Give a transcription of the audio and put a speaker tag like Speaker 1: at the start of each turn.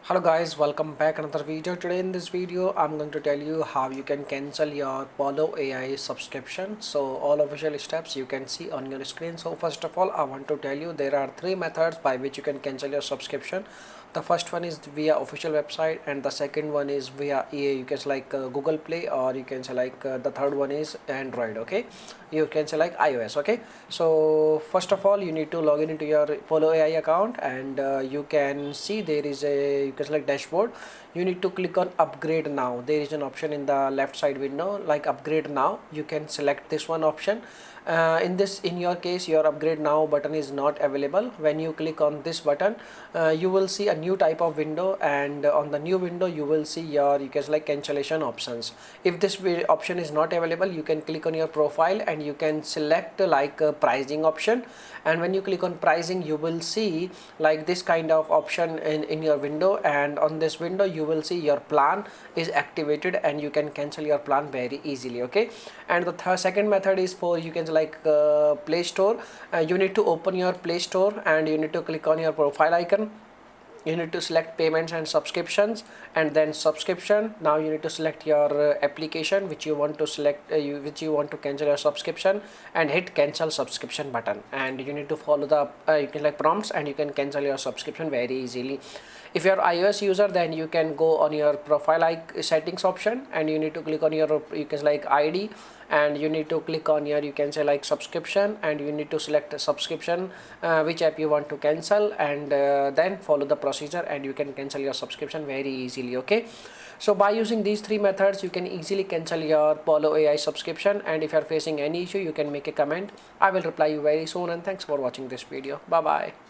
Speaker 1: Hello guys, welcome back another video. Today in this video I'm going to tell you how you can cancel your Pollo AI subscription. So all official steps you can see on your screen. So first of all I want to tell you there are three methods by which you can cancel your subscription. The first one is via official website, and the second one is via you can say like Google Play, or you can say like the third one is Android. Okay, you can say like iOS. Okay, so first of all you need to log in into your Pollo AI account, and you can see there is a you can select dashboard. You need to click on upgrade now. There is an option in the left side window like upgrade now. You can select this one option. In your case your upgrade now button is not available. When you click on this button, you will see a new type of window, and on the new window you will see your you can select cancellation options. If this option is not available, you can click on your profile and you can select like a pricing option, and when you click on pricing you will see like this kind of option in your window, and on this window you will see your plan is activated and you can cancel your plan very easily. Okay, and the second method is for you can like Play Store. You need to open your Play Store and you need to click on your profile icon. You need to select payments and subscriptions, and then subscription. Now you need to select your application which you want to select, which you want to cancel your subscription, and hit cancel subscription button, and you need to follow the you can like prompts and you can cancel your subscription very easily. If you're iOS user, then you can go on your profile settings option, and you need to click on your you can like ID, and you need to click on your you can say like subscription, and you need to select a subscription which app you want to cancel, and then follow the procedure and you can cancel your subscription very easily. Okay, so by using these three methods you can easily cancel your Pollo AI subscription, and if you are facing any issue you can make a comment. I will reply you very soon, and thanks for watching this video. Bye bye.